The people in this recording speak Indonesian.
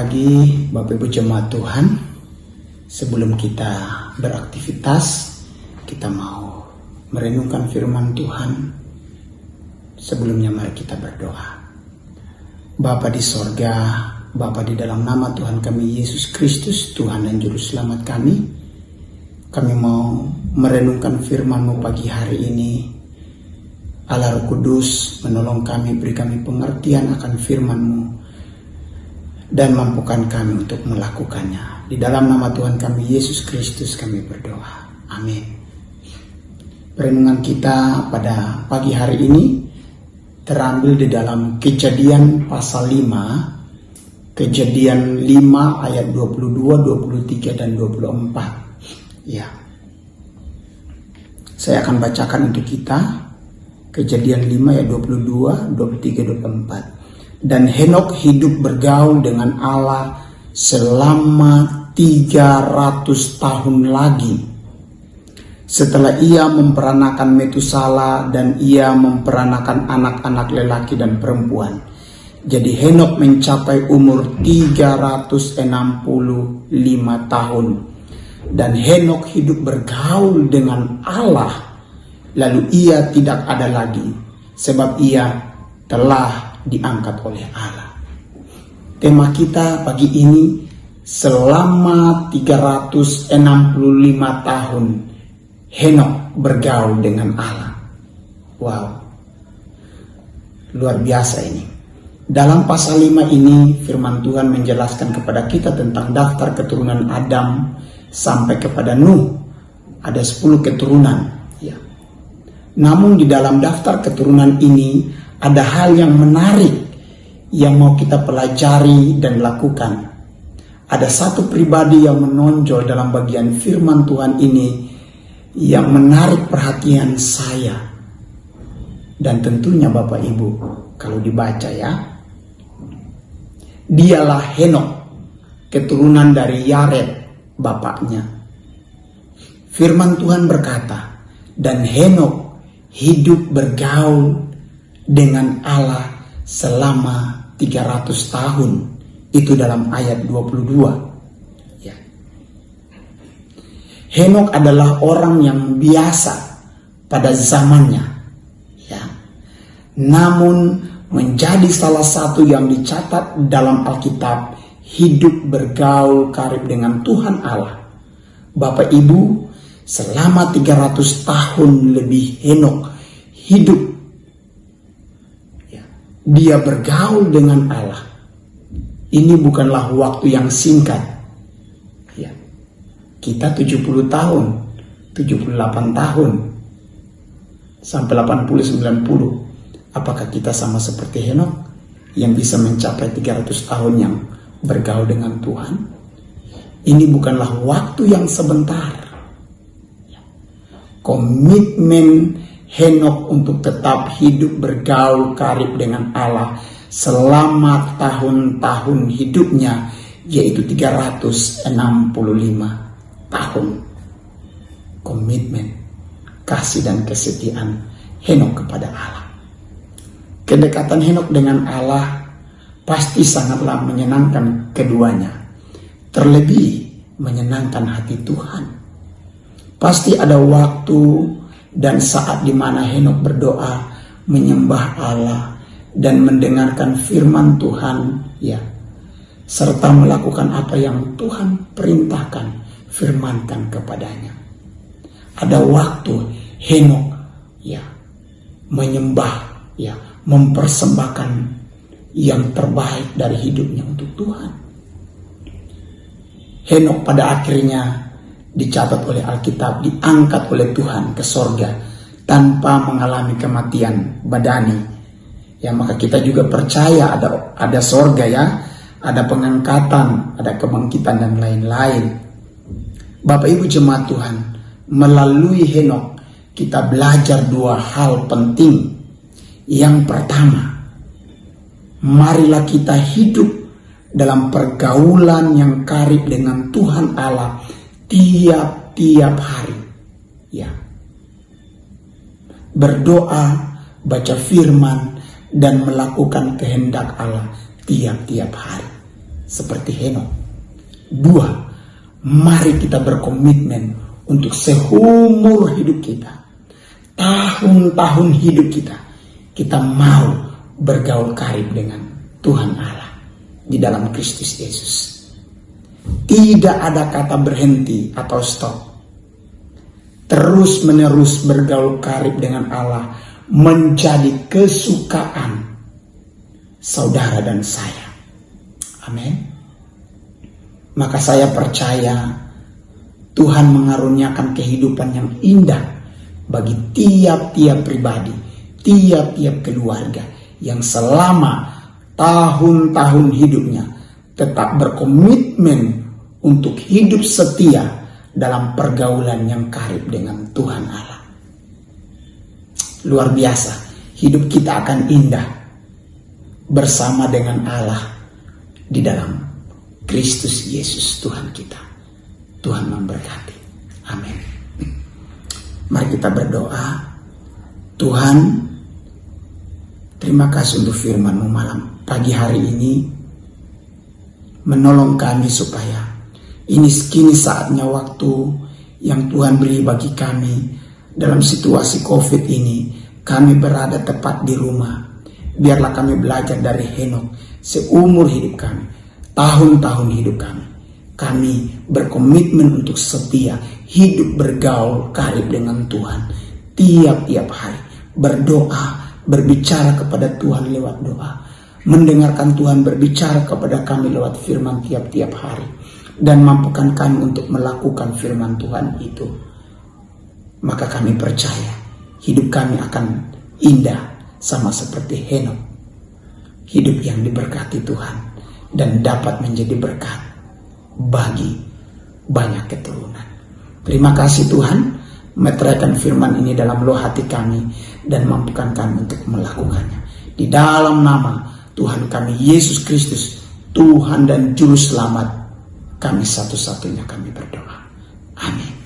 pagi Bapak Ibu Jemaat Tuhan. Sebelum kita beraktivitas, kita mau merenungkan firman Tuhan. Sebelumnya mari kita berdoa. Bapa di sorga, Bapa di dalam nama Tuhan kami Yesus Kristus, Tuhan dan Juru Selamat kami mau merenungkan firman-Mu pagi hari ini. Allah Roh Kudus menolong kami, beri kami pengertian akan firman-Mu dan mampukan kami untuk melakukannya. Di dalam nama Tuhan kami Yesus Kristus kami berdoa. Amin. Renungan kita pada pagi hari ini terambil di dalam Kejadian pasal 5, Kejadian 5 ayat 22, 23 dan 24. Ya. Saya akan bacakan untuk kita Kejadian 5 ayat 22, 23, 24. Dan Henok hidup bergaul dengan Allah selama 300 tahun lagi. Setelah ia memperanakan Metusala dan ia memperanakan anak-anak lelaki dan perempuan. Jadi Henok mencapai umur 365 tahun. Dan Henok hidup bergaul dengan Allah. Lalu ia tidak ada lagi, sebab ia telah diangkat oleh Allah. Tema kita pagi ini, selama 365 tahun Henok bergaul dengan Allah. Wow, luar biasa ini. Dalam pasal 5 ini firman Tuhan menjelaskan kepada kita tentang daftar keturunan Adam sampai kepada Nuh. Ada 10 keturunan ya. Namun di dalam daftar keturunan ini ada hal yang menarik yang mau kita pelajari dan lakukan. Ada satu pribadi yang menonjol dalam bagian firman Tuhan ini yang menarik perhatian saya. Dan tentunya Bapak Ibu, kalau dibaca ya, dialah Henok, keturunan dari Yared, bapaknya. Firman Tuhan berkata, dan Henok hidup bergaul dengan Allah selama 300 tahun. Itu dalam ayat 22 ya. Henok adalah orang yang biasa pada zamannya ya. Namun menjadi salah satu yang dicatat dalam Alkitab hidup bergaul karib dengan Tuhan Allah. Bapak Ibu, selama 300 tahun lebih Henok hidup. Dia bergaul dengan Allah. Ini bukanlah waktu yang singkat. Ya. Kita 70 tahun, 78 tahun, sampai 80-90. Apakah kita sama seperti Henok yang bisa mencapai 300 tahun yang bergaul dengan Tuhan? Ini bukanlah waktu yang sebentar. Ya. Komitmen Henok untuk tetap hidup bergaul karib dengan Allah selama tahun-tahun hidupnya, yaitu 365 tahun. Komitmen, kasih dan kesetiaan Henok kepada Allah. Kedekatan Henok dengan Allah pasti sangatlah menyenangkan keduanya. Terlebih menyenangkan hati Tuhan. Pasti ada waktu dan saat di mana Henok berdoa, menyembah Allah dan mendengarkan firman Tuhan ya, serta melakukan apa yang Tuhan perintahkan, firmankan kepadanya. Ada waktu Henok ya menyembah ya, mempersembahkan yang terbaik dari hidupnya untuk Tuhan. Henok pada akhirnya dicatat oleh Alkitab, diangkat oleh Tuhan ke sorga tanpa mengalami kematian badani. Ya, maka kita juga percaya ada sorga ya, ada pengangkatan, ada kebangkitan dan lain-lain. Bapak Ibu Jemaat Tuhan, melalui Henok kita belajar 2 hal penting. Yang pertama, marilah kita hidup dalam pergaulan yang karib dengan Tuhan Allah tiap-tiap hari ya. Berdoa, baca firman dan melakukan kehendak Allah tiap-tiap hari. seperti Henokh. 2, mari kita berkomitmen untuk seumur hidup kita, tahun-tahun hidup kita mau bergaul karib dengan Tuhan Allah di dalam Kristus Yesus. Tidak ada kata berhenti atau stop. Terus menerus bergaul karib dengan Allah menjadi kesukaan saudara dan saya. Amin. Maka saya percaya Tuhan mengaruniakan kehidupan yang indah bagi tiap-tiap pribadi, tiap-tiap keluarga yang selama tahun-tahun hidupnya tetap berkomitmen untuk hidup setia dalam pergaulan yang karib dengan Tuhan Allah. Luar biasa, hidup kita akan indah bersama dengan Allah di dalam Kristus Yesus Tuhan kita. Tuhan memberkati. Amin. Mari kita berdoa. Tuhan, terima kasih untuk firman-Mu malam pagi hari ini, menolong kami supaya ini kini saatnya waktu yang Tuhan beri bagi kami dalam situasi COVID ini. Kami berada tepat di rumah. Biarlah kami belajar dari Henokh seumur hidup kami, tahun-tahun hidup kami. Kami berkomitmen untuk setia, hidup bergaul karib dengan Tuhan. Tiap-tiap hari berdoa, berbicara kepada Tuhan lewat doa. Mendengarkan Tuhan berbicara kepada kami lewat firman tiap-tiap hari. Dan mampukan kami untuk melakukan firman Tuhan itu. Maka kami percaya hidup kami akan indah sama seperti Henokh. Hidup yang diberkati Tuhan dan dapat menjadi berkat bagi banyak keturunan. Terima kasih Tuhan, meteraikan firman ini dalam loh hati kami dan mampukan kami untuk melakukannya. Di dalam nama Tuhan kami Yesus Kristus, Tuhan dan Juru Selamat kami satu-satunya kami berdoa. Amin.